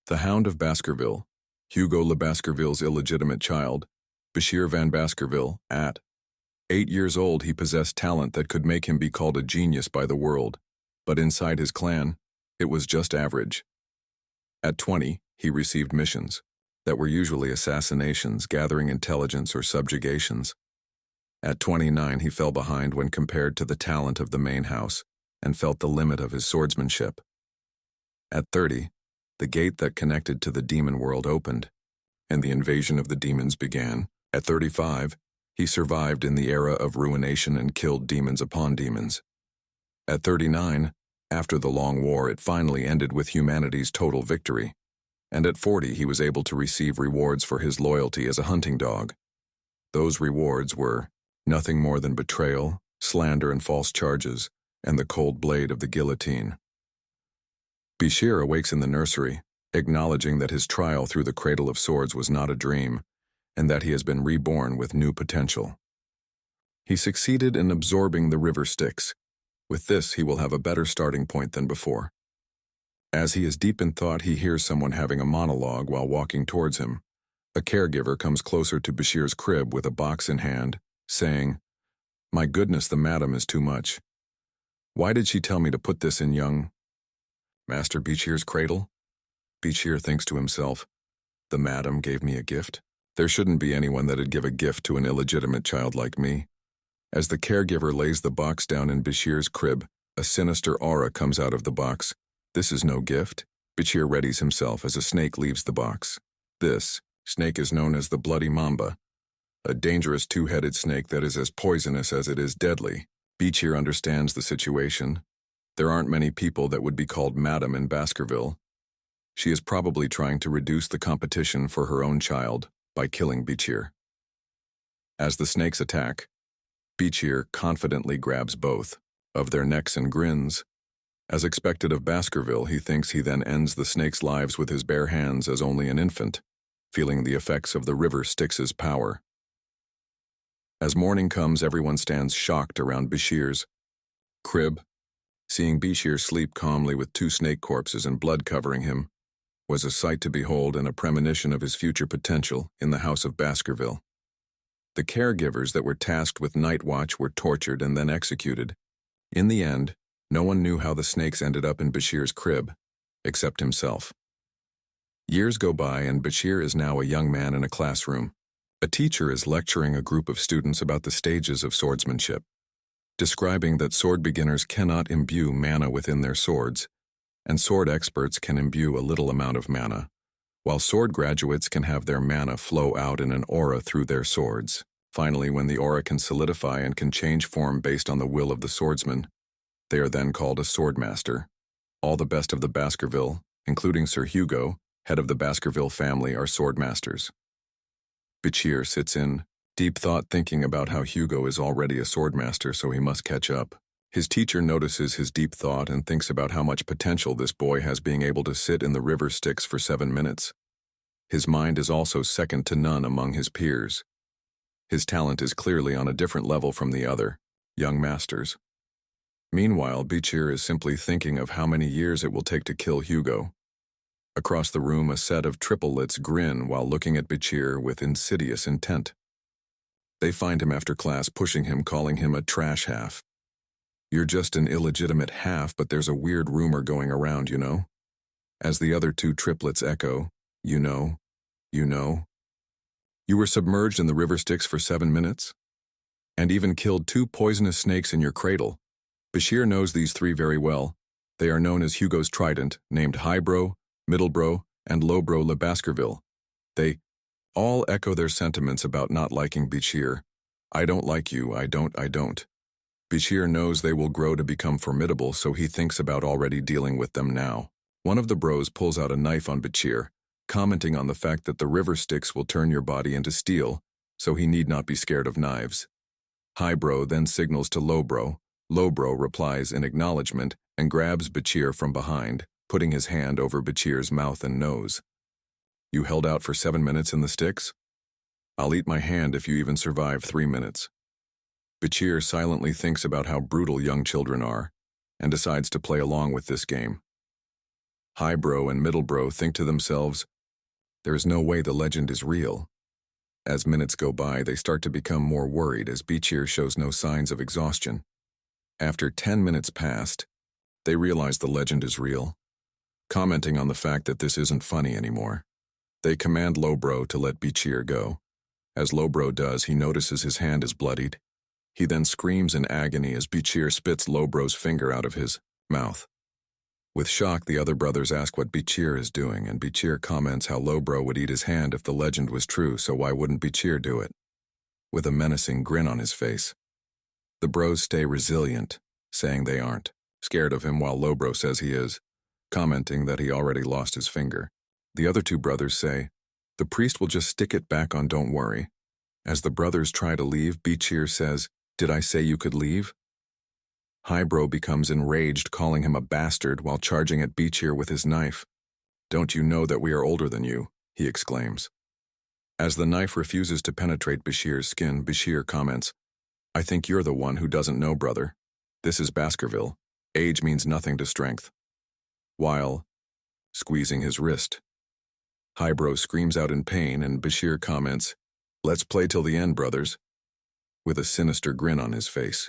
The Hound of Baskerville, Hugo Le Baskerville's illegitimate child, Bashir van Baskerville, at 8 years old he possessed talent that could make him be called a genius by the world, but inside his clan, it was just average. At 20, he received missions that were usually assassinations, gathering intelligence, or subjugations. At 29, he fell behind when compared to the talent of the main house and felt the limit of his swordsmanship. At 30, the gate that connected to the demon world opened, and the invasion of the demons began. At 35, he survived in the era of ruination and killed demons upon demons. At 39, after the long war, it finally ended with humanity's total victory. And at 40, he was able to receive rewards for his loyalty as a hunting dog. Those rewards were nothing more than betrayal, slander, and false charges, and the cold blade of the guillotine. Bashir awakes in the nursery, acknowledging that his trial through the cradle of swords was not a dream, and that he has been reborn with new potential. He succeeded in absorbing the river Styx. With this, he will have a better starting point than before. As he is deep in thought, he hears someone having a monologue while walking towards him. A caregiver comes closer to Bashir's crib with a box in hand, saying, "My goodness, the madam is too much. Why did she tell me to put this in young Master Bashir's cradle?" Bashir thinks to himself, "The madam gave me a gift. There shouldn't be anyone that'd give a gift to an illegitimate child like me." As the caregiver lays the box down in Bashir's crib, a sinister aura comes out of the box. This is no gift. Bashir readies himself as a snake leaves the box. This snake is known as the Bloody Mamba, a dangerous two-headed snake that is as poisonous as it is deadly. Bashir understands the situation. There aren't many people that would be called Madam in Baskerville. She is probably trying to reduce the competition for her own child by killing Bashir. As the snakes attack, Bashir confidently grabs both of their necks and grins. As expected of Baskerville, he thinks he then ends the snakes' lives with his bare hands as only an infant, feeling the effects of the river Styx's power. As morning comes, everyone stands shocked around Bashir's crib. Seeing Bashir sleep calmly with 2 snake corpses and blood covering him was a sight to behold and a premonition of his future potential in the house of Baskerville. The caregivers that were tasked with night watch were tortured and then executed. In the end, no one knew how the snakes ended up in Bashir's crib, except himself. Years go by and Bashir is now a young man in a classroom. A teacher is lecturing a group of students about the stages of swordsmanship, describing that sword beginners cannot imbue mana within their swords, and sword experts can imbue a little amount of mana, while sword graduates can have their mana flow out in an aura through their swords. Finally, when the aura can solidify and can change form based on the will of the swordsman, they are then called a swordmaster. All the best of the Baskerville, including Sir Hugo, head of the Baskerville family, are swordmasters. Bashir sits in deep thought thinking about how Hugo is already a swordmaster, so he must catch up. His teacher notices his deep thought and thinks about how much potential this boy has being able to sit in the river Styx for 7 minutes. His mind is also second to none among his peers. His talent is clearly on a different level from the other young masters. Meanwhile, Bashir is simply thinking of how many years it will take to kill Hugo. Across the room, a set of triplets grin while looking at Bashir with insidious intent. They find him after class, pushing him, calling him a trash half. "You're just an illegitimate half, but there's a weird rumor going around, you know?" As the other 2 triplets echo, "You know, you know. You were submerged in the river Styx for 7 minutes? And even killed 2 poisonous snakes in your cradle." Bashir knows these 3 very well. They are known as Hugo's Trident, named Highbrow, Middlebrow, and Lowbrow Le Baskerville. They all echo their sentiments about not liking Bashir. "I don't like you, I don't. Bashir knows they will grow to become formidable, so he thinks about already dealing with them now. One of the bros pulls out a knife on Bashir, commenting on the fact that the river Styx will turn your body into steel, so he need not be scared of knives. Highbrow then signals to Lowbrow. Lowbrow replies in acknowledgement and grabs Bashir from behind, putting his hand over Bashir's mouth and nose. "You held out for 7 minutes in the Styx? I'll eat my hand if you even survive 3 minutes." Bashir silently thinks about how brutal young children are, and decides to play along with this game. High bro and middle bro think to themselves, there is no way the legend is real. As minutes go by, they start to become more worried as Beecheer shows no signs of exhaustion. After 10 minutes passed, they realize the legend is real, commenting on the fact that this isn't funny anymore. They command Lowbro to let Beecheer go. As Lowbro does, he notices his hand is bloodied. He then screams in agony as Beecheer spits Lowbro's finger out of his mouth. With shock, the other brothers ask what Beecheer is doing, and Beecheer comments how Lowbro would eat his hand if the legend was true, so why wouldn't Beecheer do it? With a menacing grin on his face. The bros stay resilient, saying they aren't scared of him, while Lowbro says he is, commenting that he already lost his finger. The other two brothers say, the priest will just stick it back on, don't worry. As the brothers try to leave, Beecheer says, did I say you could leave? Highbro becomes enraged, calling him a bastard while charging at Beecheer with his knife. Don't you know that we are older than you? He exclaims. As the knife refuses to penetrate Beecheer's skin, Beecheer comments, I think you're the one who doesn't know, brother. This is Baskerville. Age means nothing to strength. While squeezing his wrist. Highbro screams out in pain, and Beecheer comments, let's play till the end, brothers, with a sinister grin on his face.